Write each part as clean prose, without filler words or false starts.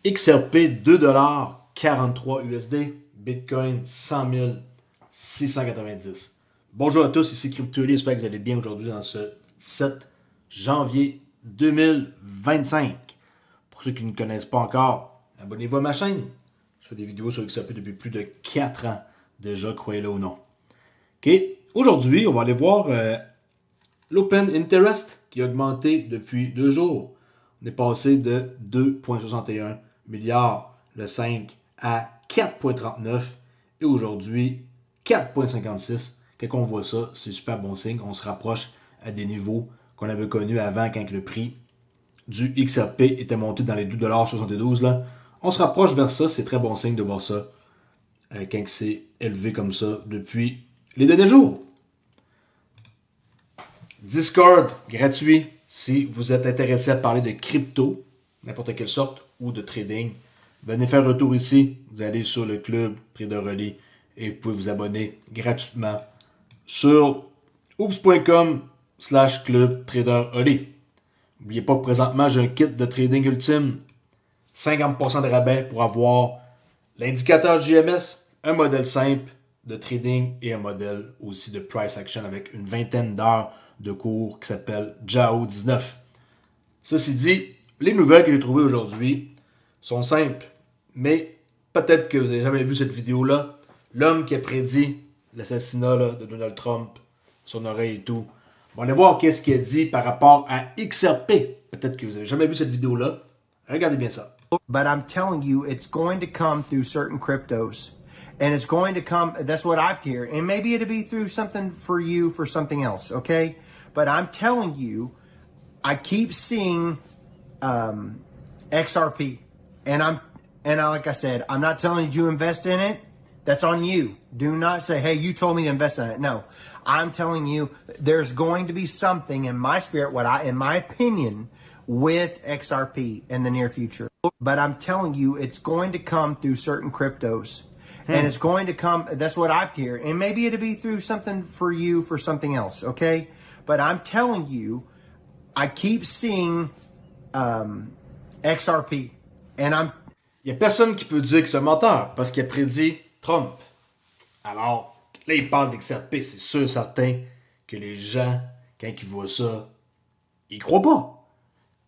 XRP 2,43 USD, Bitcoin 100 690. Bonjour à tous, ici CryptoEli, j'espère que vous allez bien aujourd'hui dans ce 7 janvier 2025. Pour ceux qui ne connaissent pas encore, abonnez-vous à ma chaîne. Je fais des vidéos sur XRP depuis plus de 4 ans déjà, croyez-le ou non. Ok, aujourd'hui, on va aller voir l'Open Interest qui a augmenté depuis 2 jours. On est passé de 2,61 milliards le 5 à 4,39 et aujourd'hui 4,56. Quand on voit ça, c'est super bon signe. On se rapproche à des niveaux qu'on avait connus avant quand le prix du XRP était monté dans les 2,72 $. On se rapproche vers ça, c'est très bon signe de voir ça quand c'est élevé comme ça depuis les derniers jours. Discord gratuit si vous êtes intéressé à parler de crypto, n'importe quelle sorte, ou de trading. Venez faire un tour ici. Vous allez sur le club Trader.Oli et vous pouvez vous abonner gratuitement sur oops.com/club Trader.Oli. N'oubliez pas que présentement, j'ai un kit de trading ultime. 50% de rabais pour avoir l'indicateur GMS, un modèle simple de trading et un modèle aussi de price action avec une vingtaine d'heures de cours qui s'appelle JAO 19. Ceci dit, les nouvelles que j'ai trouvées aujourd'hui sont simples, mais peut-être que vous n'avez jamais vu cette vidéo-là. L'homme qui a prédit l'assassinat de Donald Trump, son oreille et tout. On va aller voir qu'est-ce qu'il a dit par rapport à XRP. Peut-être que vous n'avez jamais vu cette vidéo-là. Regardez bien ça. But I'm telling you, it's going to come through certain cryptos. And it's going to come, that's what I hear. And maybe it'll be through something for you for something else, okay? But I'm telling you, I keep seeing XRP. And like I said, I'm not telling you to invest in it. That's on you. Do not say, hey, you told me to invest in it. No, I'm telling you, there's going to be something in my spirit, in my opinion, with XRP in the near future. But I'm telling you, it's going to come through certain cryptos. And it's going to come, that's what I hear. And maybe it'll be through something for you for something else, okay? But I'm telling you, I keep seeing XRP. And Il n'y a personne qui peut dire que c'est un menteur parce qu'il a prédit Trump. Alors, là, il parle d'XRP. C'est sûr et certain que les gens, quand ils voient ça, ils croient pas.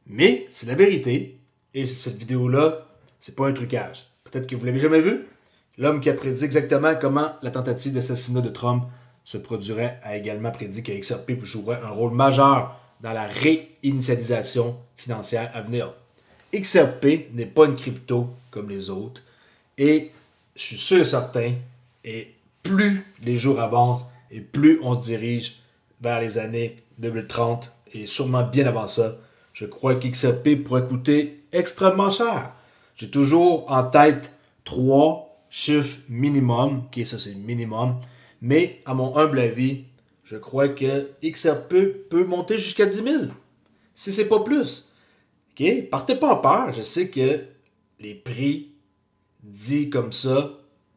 Mais c'est la vérité. Et cette vidéo-là, c'est pas un trucage. Peut-être que vous l'avez jamais vu. L'homme qui a prédit exactement comment la tentative d'assassinat de Trump se produirait a également prédit que XRP jouerait un rôle majeur dans la réinitialisation financière à venir. XRP n'est pas une crypto comme les autres. Et je suis sûr et certain, et plus les jours avancent, et plus on se dirige vers les années 2030, et sûrement bien avant ça, je crois qu'XRP pourrait coûter extrêmement cher. J'ai toujours en tête 3 chiffres minimum, ok, ça c'est le minimum, mais à mon humble avis, je crois que XRP peut monter jusqu'à 10 000, si c'est pas plus. Ok, partez pas en peur, je sais que les prix dits comme ça,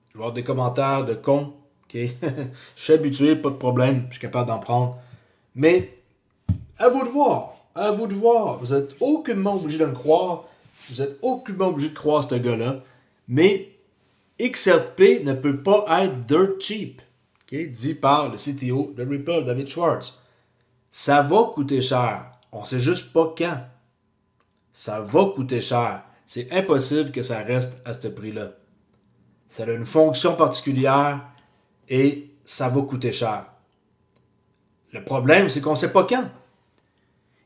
je vais avoir des commentaires de cons, ok, je suis habitué, pas de problème, je suis capable d'en prendre, mais à vous de voir. À vous de voir. Vous êtes aucunement obligé de me croire. Vous êtes aucunement obligé de croire ce gars-là. Mais XRP ne peut pas être dirt cheap. Okay? Dit par le CTO de Ripple, David Schwartz. Ça va coûter cher. On ne sait juste pas quand. Ça va coûter cher. C'est impossible que ça reste à ce prix-là. Ça a une fonction particulière et ça va coûter cher. Le problème, c'est qu'on ne sait pas quand.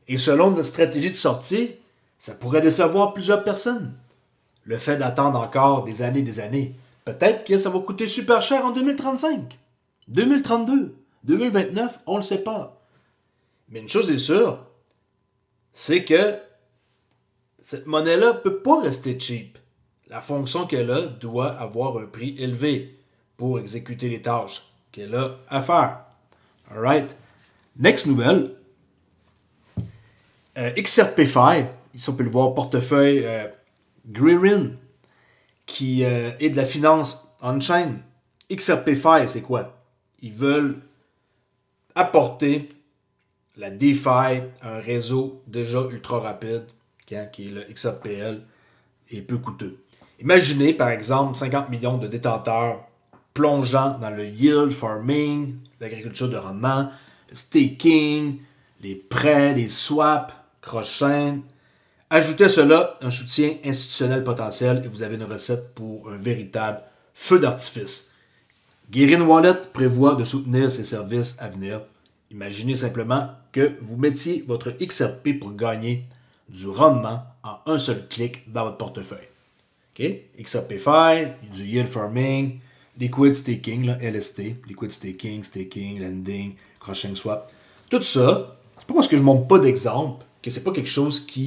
Et selon notre stratégie de sortie, ça pourrait décevoir plusieurs personnes. Le fait d'attendre encore des années, peut-être que ça va coûter super cher en 2035, 2032, 2029, on ne le sait pas. Mais une chose est sûre, c'est que cette monnaie-là ne peut pas rester cheap. La fonction qu'elle a doit avoir un prix élevé pour exécuter les tâches qu'elle a à faire. Alright. Next nouvelle. XRP5, ici on peut le voir, portefeuille Gririn, qui est de la finance on-chain. XRP5, c'est quoi? Ils veulent apporter la DeFi à un réseau déjà ultra rapide, qui est le XRPL, et peu coûteux. Imaginez, par exemple, 50 millions de détenteurs plongeant dans le yield farming, l'agriculture de rendement, le staking, les prêts, les swaps, cross-chain. Ajoutez à cela un soutien institutionnel potentiel et vous avez une recette pour un véritable feu d'artifice. Guerin Wallet prévoit de soutenir ses services à venir. Imaginez simplement que vous mettiez votre XRP pour gagner du rendement en un seul clic dans votre portefeuille. Okay? XRP-Fi, du yield farming, liquid staking, là, LST, liquid staking, lending, cross-chain swap. Tout ça, c'est pas parce que je ne montre pas d'exemple que c'est pas quelque chose que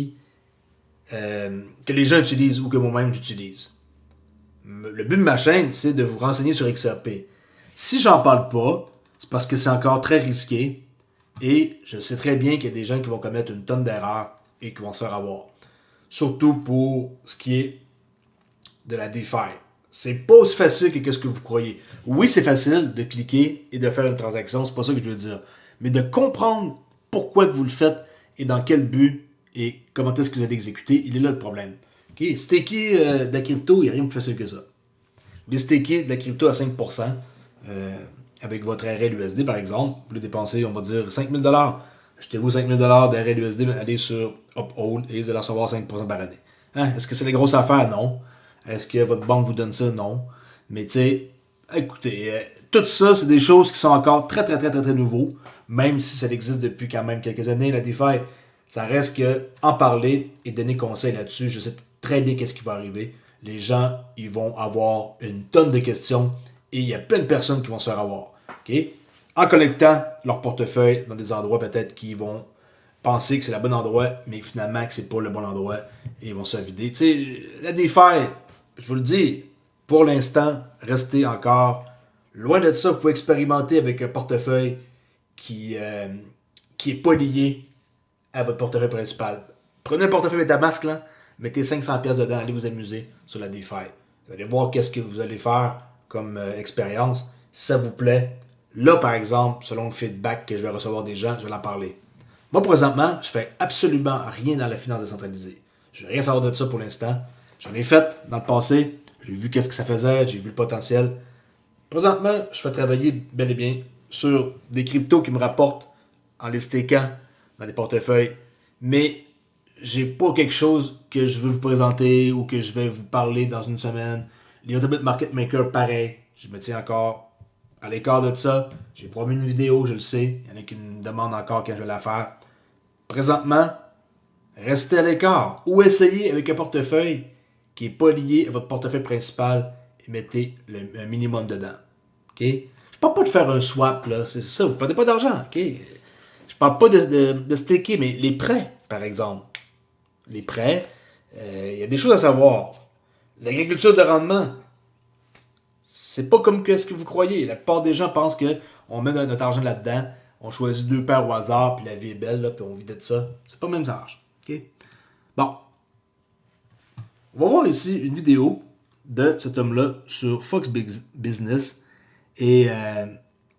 les gens utilisent ou que moi-même j'utilise. Le but de ma chaîne, c'est de vous renseigner sur XRP. Si j'en parle pas, c'est parce que c'est encore très risqué et je sais très bien qu'il y a des gens qui vont commettre une tonne d'erreurs et qui vont se faire avoir. Surtout pour ce qui est de la DeFi. C'est pas aussi facile que ce que vous croyez. Oui, c'est facile de cliquer et de faire une transaction, c'est pas ça que je veux dire. Mais de comprendre pourquoi que vous le faites et dans quel but et comment est-ce que vous allez l'exécuter, il est là le problème. Okay? Staker de la crypto, il n'y a rien de plus facile que ça. Vous voulez staker de la crypto à 5%, avec votre RLUSD par exemple, vous voulez dépenser, on va dire, 5 000 $. Achetez-vous 5 000 $ de RLUSD, allez sur Uphold et vous allez recevoir 5% par année. Hein? Est-ce que c'est des grosses affaires? Non. Est-ce que votre banque vous donne ça? Non. Mais tu sais, écoutez, tout ça, c'est des choses qui sont encore très nouveaux, même si ça existe depuis quand même quelques années, la DeFi. Ça reste que en parler et donner conseil là-dessus, je sais très bien qu'est-ce qui va arriver. Les gens, ils vont avoir une tonne de questions et il y a plein de personnes qui vont se faire avoir. Okay? En collectant leur portefeuille dans des endroits peut-être qui vont penser que c'est le bon endroit, mais finalement que c'est pas le bon endroit et ils vont se vider. Tu sais, la DeFi, je vous le dis, pour l'instant, restez encore loin de ça. Vous pouvez expérimenter avec un portefeuille qui est pas lié à votre portefeuille principal. Prenez un portefeuille MetaMask, là, mettez 500$ dedans, allez vous amuser sur la DeFi. Vous allez voir qu'est-ce que vous allez faire comme expérience. Si ça vous plaît, là, par exemple, selon le feedback que je vais recevoir des gens, je vais en parler. Moi, présentement, je fais absolument rien dans la finance décentralisée. Je ne veux rien savoir de ça pour l'instant. J'en ai fait dans le passé. J'ai vu qu'est-ce que ça faisait. J'ai vu le potentiel. Présentement, je fais travailler bel et bien sur des cryptos qui me rapportent en les stakant dans des portefeuilles. Mais j'ai pas quelque chose que je veux vous présenter ou que je vais vous parler dans une semaine. Les Ultimate Market Maker, pareil. Je me tiens encore à l'écart de ça. J'ai promis une vidéo, je le sais. Il y en a qui me demandent encore quand je vais la faire. Présentement, restez à l'écart ou essayez avec un portefeuille qui n'est pas lié à votre portefeuille principal et mettez un minimum dedans. Okay? Je ne parle pas de faire un swap, là. C'est ça, vous ne perdez pas d'argent. Okay? Je ne parle pas de staker, mais les prêts, par exemple. Les prêts, il y a des choses à savoir. L'agriculture de rendement, c'est pas comme ce que vous croyez. La plupart des gens pensent qu'on met notre argent là-dedans, on choisit 2 paires au hasard, puis la vie est belle, là, puis on vit de ça. C'est pas le même âge. Okay? Bon. On va voir ici une vidéo de cet homme-là sur Fox Business. Et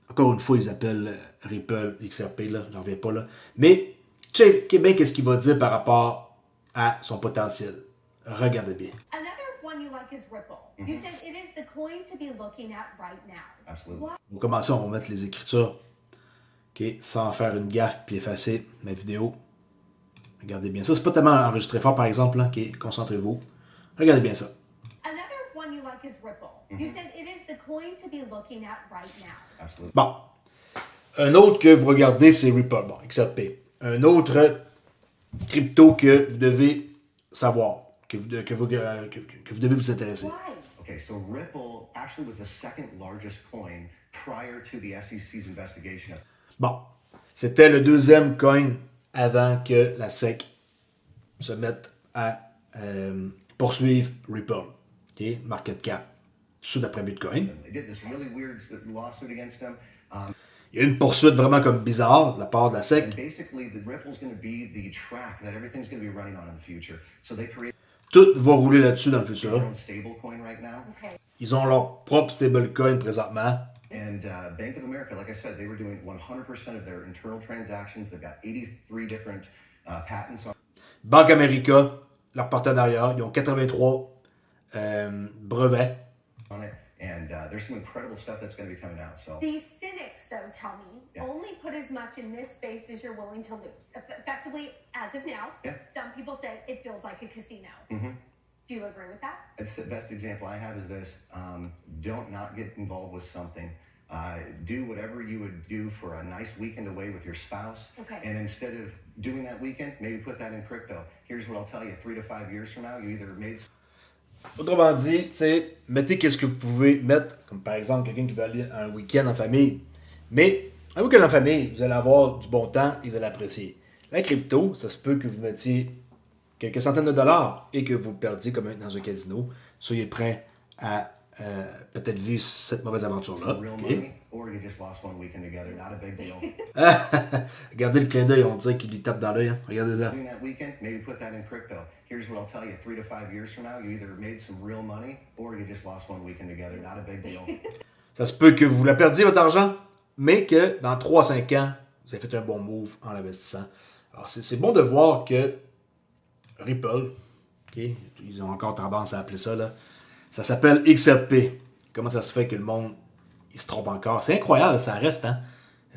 encore une fois, ils appellent Ripple XRP, là, j'en reviens pas là. Mais checkez bien qu'est-ce qu'il va dire par rapport à son potentiel. Regardez bien. Another one you like is Ripple. You said it is the coin to be looking at right now. Absolutely. On va commencer, on va mettre les écritures. Okay, sans faire une gaffe puis effacer ma vidéo. Regardez bien ça. C'est pas tellement enregistré fort, par exemple. Là. Okay, concentrez-vous. Regardez bien ça. Another one you like is Ripple. You said it is the coin to be looking at right now. Absolutely. Bon. Un autre que vous regardez, c'est Ripple. Bon, XRP. Un autre crypto que vous devez savoir, que vous devez vous intéresser. Why? Okay, so Ripple actually was the second largest coin prior to the SEC's investigation. Bon. C'était le deuxième coin avant que la SEC se mette à poursuivre Ripple. Okay? Market cap. Tout d'après Bitcoin. They did this really weird lawsuit against them. Il y a une poursuite vraiment comme bizarre de la part de la SEC. And basically, the Ripple's going to be the track that everything's going to be running on in the future. So they created Tout va rouler là-dessus dans le futur. their own stablecoin right now. Okay. Ils ont leur propre stablecoin présentement. And Bank of America, like I said, they were doing 100% of their internal transactions. They've got 83 different patents on. Banque America, leur partenariat. Ils ont 83 brevets. On it, and there's some incredible stuff that's going to be coming out. So These cynics, though, tell me, only put as much in this space as you're willing to lose. Effectively, as of now, some people say it feels like a casino. Do you agree with that? it's the best example I have is this: don't not get involved with something. Do whatever you would do for a nice weekend away with your spouse. Okay. And instead of doing that weekend, maybe put that in crypto. Here's what I'll tell you: 3 to 5 years from now, you either made. Autrement dit, tu sais, mettez qu'est-ce que vous pouvez mettre, comme par exemple quelqu'un qui veut aller un week-end en famille. Mais un week-end en famille, vous allez avoir du bon temps et vous allez apprécier. La crypto, ça se peut que vous mettiez quelques centaines de dollars et que vous perdiez comme dans un casino. Soyez prêts à peut-être vivre cette mauvaise aventure-là. Real Okay? money, or you just lost one weekend together. Not a big deal. Regardez le clin d'œil, on dirait qu'il lui tape dans l'œil. Hein? Regardez ça. Doing that weekend, maybe put that in crypto. Here's what I'll tell you: 3 to 5 years from now, you either made some real money, or you just lost one weekend together. Not a big deal. Ça se peut que vous la perdiez, votre argent, mais que dans 3 à 5 ans, vous avez fait un bon move en l'investissant. Alors, c'est bon de voir que Ripple, okay, ils ont encore tendance à appeler ça, là, ça s'appelle XRP. Comment ça se fait que le monde, il se trompe encore? C'est incroyable, ça reste, hein?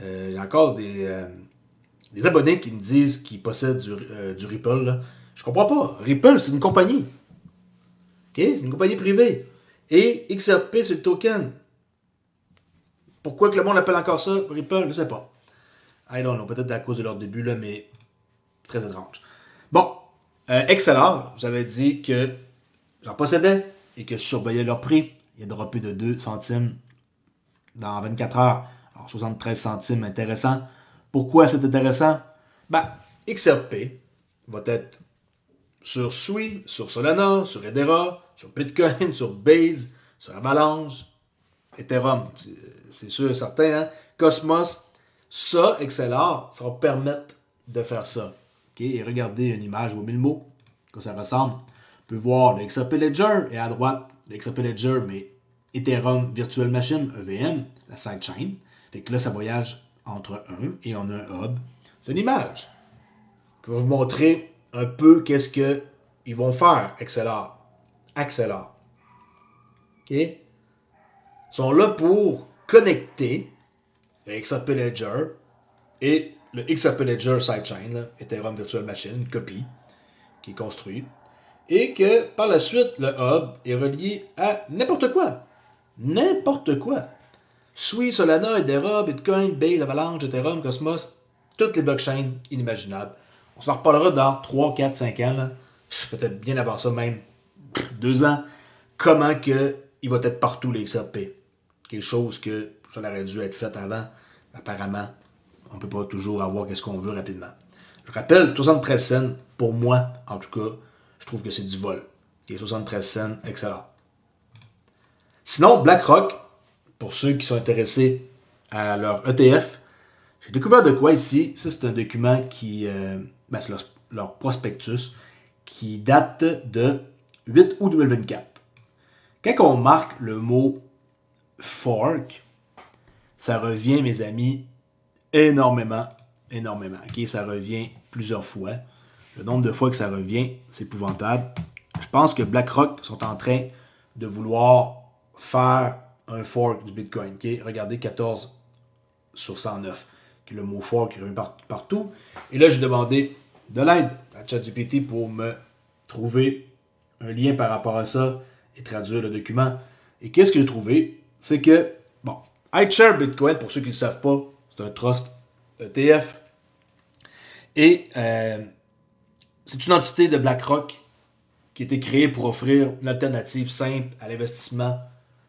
Il y a encore des abonnés qui me disent qu'ils possèdent du Ripple, là. Je comprends pas. Ripple, c'est une compagnie. Okay? C'est une compagnie privée. Et XRP, c'est le token. Pourquoi que le monde appelle encore ça Ripple? Je sais pas. I don't know. Peut-être à cause de leur début, là, mais très étrange. Bon. XLR, vous avez dit que j'en possédais et que je surveillais leur prix. Il a droppé de 2 centimes dans 24 heures. Alors, 73 centimes, intéressant. Pourquoi c'est intéressant? Ben, XRP va être sur Sui, sur Solana, sur Hedera, sur Bitcoin, sur Base, sur Avalanche, Ethereum. C'est sûr et certain, hein? Cosmos. Ça, XLR, ça va permettre de faire ça. Okay? Et regardez une image aux 1000 mots, que ça ressemble. On peut voir le XRP Ledger et à droite, le XRP Ledger, mais Ethereum Virtual Machine, EVM, la sidechain. Fait que là, ça voyage entre un et on a un hub. C'est une image qui va vous montrer un peu qu'est-ce qu'ils vont faire, XLR. XLR. OK? Ils sont là pour connecter le XRP Ledger et le XRP Ledger Sidechain, là, Ethereum Virtual Machine, une copie qui est construite, et que par la suite, le hub est relié à n'importe quoi. N'importe quoi. Sui, Solana, Hedera, Bitcoin, Base, Avalanche, Ethereum, Cosmos, toutes les blockchains inimaginables. On s'en reparlera dans 3, 4, 5 ans, là. Peut-être bien avant ça même, 2 ans, comment que il va être partout les XRP. Quelque chose que ça aurait dû être fait avant. Apparemment, on ne peut pas toujours avoir ce qu'on veut rapidement. Je rappelle, 73 cents, pour moi, en tout cas, je trouve que c'est du vol. Et 73 cents, excellent. Sinon, BlackRock, pour ceux qui sont intéressés à leur ETF, j'ai découvert de quoi ici. Ça, c'est un document qui... c'est leur prospectus qui date de 8 août 2024. Quand on marque le mot fork, ça revient, mes amis, énormément. Okay? Ça revient plusieurs fois. Le nombre de fois que ça revient, c'est épouvantable. Je pense que BlackRock sont en train de vouloir faire un fork du Bitcoin. Okay? Regardez 14 sur 109. Le mot fork qui revient partout. Et là, j'ai demandé de l'aide à ChatGPT pour me trouver un lien par rapport à ça et traduire le document. Et qu'est-ce que j'ai trouvé? C'est que, bon, iShare Bitcoin, pour ceux qui ne le savent pas, c'est un trust ETF. Et c'est une entité de BlackRock qui a été créée pour offrir une alternative simple à l'investissement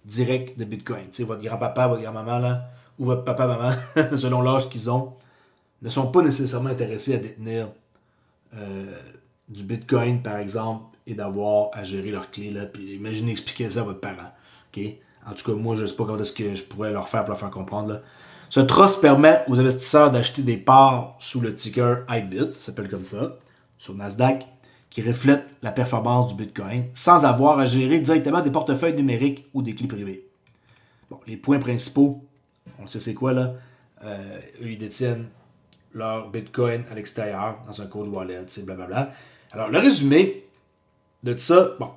direct de Bitcoin. Tu sais, votre grand-papa, votre grand-maman, là, ou votre papa-maman, selon l'âge qu'ils ont, ne sont pas nécessairement intéressés à détenir du Bitcoin, par exemple, et d'avoir à gérer leurs clés. Là. Puis imaginez expliquer ça à votre parent. Okay? En tout cas, moi, je ne sais pas comment est-ce que je pourrais leur faire pour leur faire comprendre. Là. Ce trust permet aux investisseurs d'acheter des parts sous le ticker IBIT, ça s'appelle comme ça, sur Nasdaq, qui reflète la performance du Bitcoin, sans avoir à gérer directement des portefeuilles numériques ou des clés privées. Bon, les points principaux, on sait c'est quoi là, eux ils détiennent leur Bitcoin à l'extérieur, dans un cold wallet, blablabla. Alors le résumé, de ça, bon,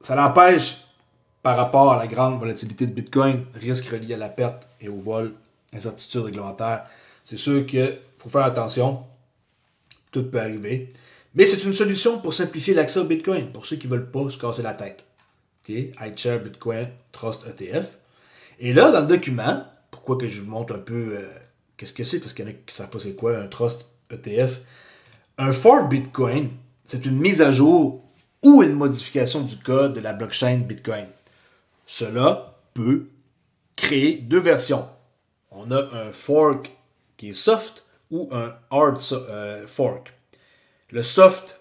ça l'empêche par rapport à la grande volatilité de Bitcoin, risque relié à la perte et au vol, incertitude réglementaire. C'est sûr qu'il faut faire attention. Tout peut arriver. Mais c'est une solution pour simplifier l'accès au Bitcoin, pour ceux qui ne veulent pas se casser la tête. Okay? iShare Bitcoin Trust ETF. Et là, dans le document, pourquoi que je vous montre un peu qu'est-ce que c'est, parce qu'il y en a qui ne savent pas c'est quoi un Trust ETF. Un fork Bitcoin, c'est une mise à jour ou une modification du code de la blockchain Bitcoin. Cela peut créer deux versions. On a un fork qui est soft ou un hard fork. Le soft,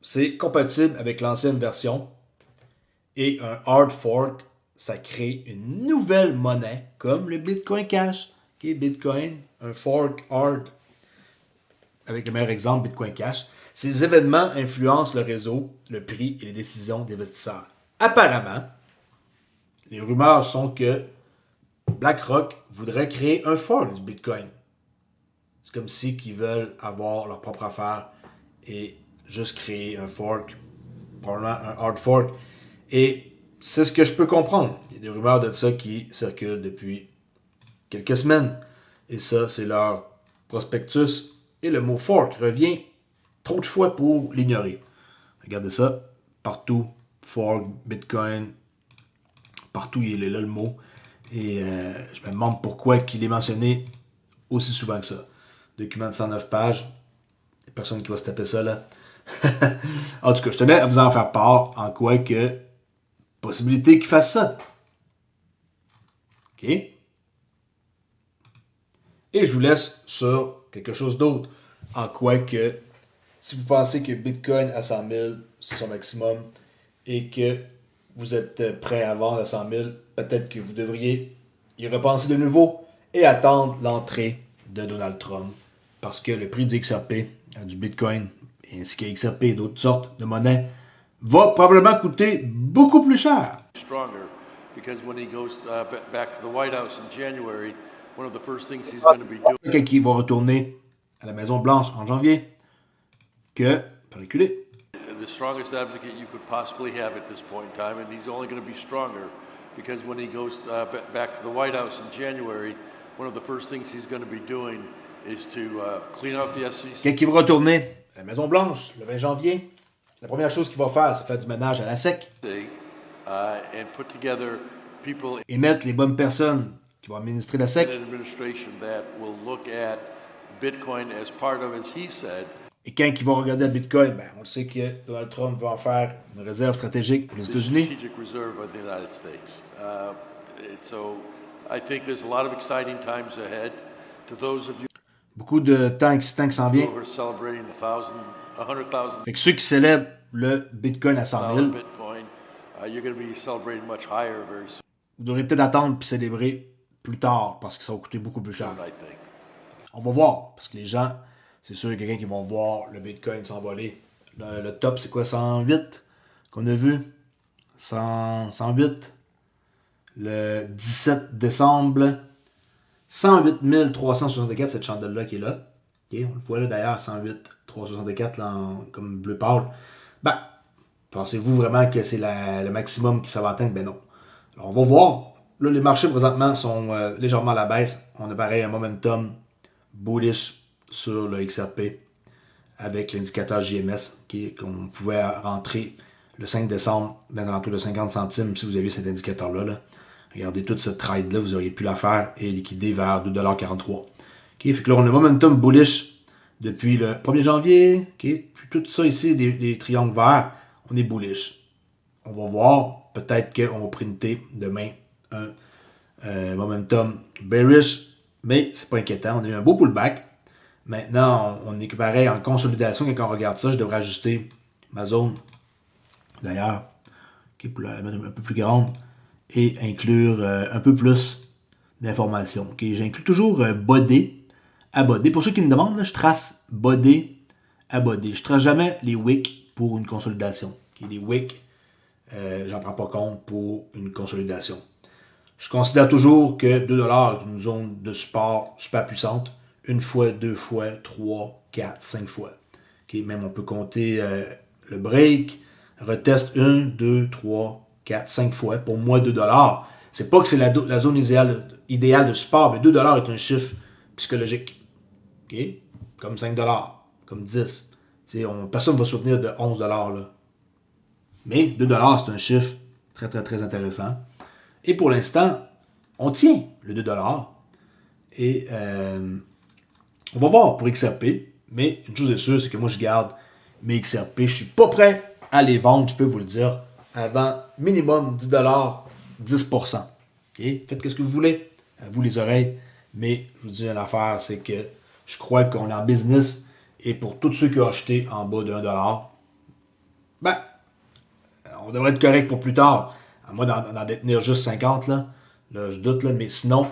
c'est compatible avec l'ancienne version. Et un hard fork, ça crée une nouvelle monnaie, comme le Bitcoin Cash, qui est Bitcoin, un fork hard. Avec le meilleur exemple, Bitcoin Cash. Ces événements influencent le réseau, le prix et les décisions d'investisseurs. Apparemment, les rumeurs sont que BlackRock voudrait créer un fork du Bitcoin. C'est comme si ils veulent avoir leur propre affaire et juste créer un fork, probablement un hard fork. Et c'est ce que je peux comprendre. Il y a des rumeurs de ça qui circulent depuis quelques semaines. Et ça, c'est leur prospectus. Et le mot fork revient trop de fois pour l'ignorer. Regardez ça. Partout, fork, Bitcoin, partout il est là le mot. Et je me demande pourquoi il est mentionné aussi souvent que ça. Document de 109 pages. Il n'y a personne qui va se taper ça là. En tout cas, je tenais à vous en faire part en quoi que possibilité qu'il fasse ça. OK? Et je vous laisse sur quelque chose d'autre. En quoi que si vous pensez que Bitcoin à 100 000, c'est son maximum et que vous êtes prêt à vendre à 100 000, peut-être que vous devriez y repenser de nouveau et attendre l'entrée de Donald Trump. Parce que le prix du XRP, du Bitcoin, ainsi que XRP et d'autres sortes de monnaies, va probablement coûter beaucoup plus cher. Quelqu'un qui va retourner à la Maison-Blanche en janvier, que, pour reculer, the strongest advocate you could possibly have at this point in time, and he's only going to be stronger because when he goes back to the White House in January, one of the first things he's going to be doing is to clean out the SEC. Quelqu'un qui va retourner à la Maison-Blanche le 20 janvier, la première chose qu'il va faire, c'est faire du ménage à la SEC. And put together people et mettre les bonnes personnes qui vont administrer la SEC. administration that will look at Bitcoin as part of, as he said. Et quand ils vont regarder le Bitcoin, ben, on le sait que Donald Trump va en faire une réserve stratégique pour les États-Unis. Strategic reserve of the United States. So I think there's a lot of exciting times ahead. To those of you Beaucoup de temps excitant qui s'en vient. who are celebrating 100,000 Fait que ceux qui célèbrent le Bitcoin à 100 000, Bitcoin, you're going to be celebrating much higher very soon, vous devrez peut-être attendre puis célébrer plus tard parce que ça va coûter beaucoup plus cher. I think. On va voir, parce que les gens, c'est sûr, il y a quelqu'un qui vont voir le Bitcoin s'envoler. Le top, c'est quoi, 108 qu'on a vu? 108. Le 17 décembre, 108 364, cette chandelle-là qui est là. Okay, on le voit là d'ailleurs, 108 364, là, comme bleu pâle. Ben, pensez-vous vraiment que c'est le maximum que ça va atteindre? Ben non. Alors, on va voir. Là, les marchés présentement sont légèrement à la baisse. On a pareil un momentum bullish sur le XRP avec l'indicateur JMS qu'on pouvait rentrer le 5 décembre dans l'entour de 50 centimes si vous aviez cet indicateur-là. Là. Regardez toute cette trade-là, vous auriez pu la faire et liquider vers 2,43 $. Okay, fait que là, on a un momentum bullish depuis le 1er janvier. Okay, puis tout ça ici, les triangles verts, on est bullish. On va voir, peut-être qu'on va printer demain un momentum bearish, mais c'est pas inquiétant. On a eu un beau pullback. Maintenant, on est pareil en consolidation. Quand on regarde ça, je devrais ajuster ma zone. D'ailleurs, okay, pour la mettre un peu plus grande et inclure un peu plus d'informations. Okay, j'inclus toujours body à body. Pour ceux qui me demandent, là, je trace body à body. Je trace jamais les wicks pour une consolidation. Okay, les wicks, j'en prends pas compte pour une consolidation. Je considère toujours que 2 $ est une zone de support super puissante. Une fois, deux fois, 3, 4, 5 fois. Okay, même on peut compter le break, reteste 1, 2, 3, 4, 5 fois, pour moi 2 $. C'est pas que c'est la zone idéale de support, mais 2 $ est un chiffre psychologique. Okay? Comme 5 $, comme 10. Personne ne va soutenir de 11 $. Là. Mais 2 $, c'est un chiffre très, très, très intéressant. Et pour l'instant, on tient le 2 $. Et on va voir pour XRP. Mais une chose est sûre, c'est que moi, je garde mes XRP. Je ne suis pas prêt à les vendre, je peux vous le dire, avant minimum 10 $, 10%. Okay? Faites ce que vous voulez, à vous les oreilles. Mais je vous dis une affaire, c'est que je crois qu'on est en business. Et pour tous ceux qui ont acheté en bas de 1 $, ben, on devrait être correct pour plus tard. À moins d'en détenir juste 50, là je doute, là, mais sinon,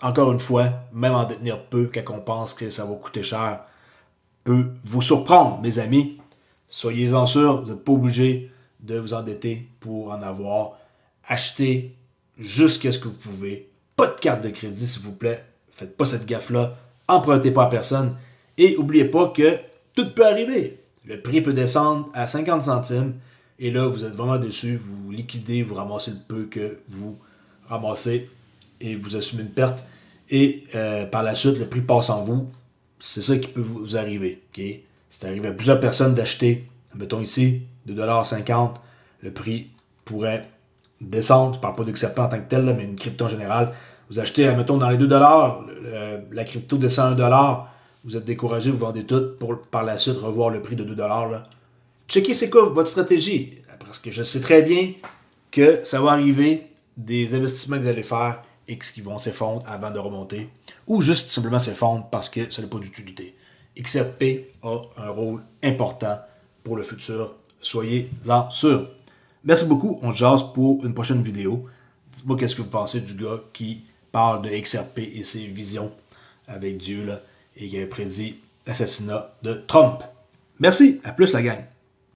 encore une fois, même en détenir peu, quand on pense que ça va coûter cher, peut vous surprendre, mes amis. Soyez-en sûrs, vous n'êtes pas obligés de vous endetter pour en avoir. Achetez jusqu'à ce que vous pouvez. Pas de carte de crédit, s'il vous plaît. Faites pas cette gaffe-là. Empruntez pas à personne. Et n'oubliez pas que tout peut arriver. Le prix peut descendre à 50 centimes. Et là, vous êtes vraiment déçu. Vous liquidez, vous ramassez le peu que vous ramassez. Et vous assumez une perte. Et par la suite, le prix passe en vous. C'est ça qui peut vous arriver. Okay? C'est arrivé à plusieurs personnes d'acheter, mettons ici, 2,50 $. Le prix pourrait descendre. Je ne parle pas d'XRP en tant que tel, là, mais une crypto en général. Vous achetez, mettons, dans les 2 $, la crypto descend 1 $. Vous êtes découragé, vous vendez tout pour par la suite revoir le prix de 2 $. Là. Checkez c'est quoi votre stratégie. Parce que je sais très bien que ça va arriver des investissements que vous allez faire et qui vont s'effondrer avant de remonter. Ou juste simplement s'effondrer parce que ça n'a pas d'utilité. XRP a un rôle important pour le futur. Soyez-en sûrs. Merci beaucoup. On se jase pour une prochaine vidéo. Dites-moi qu'est-ce que vous pensez du gars qui parle de XRP et ses visions avec Dieu là, et qui avait prédit l'assassinat de Trump. Merci. À plus la gang.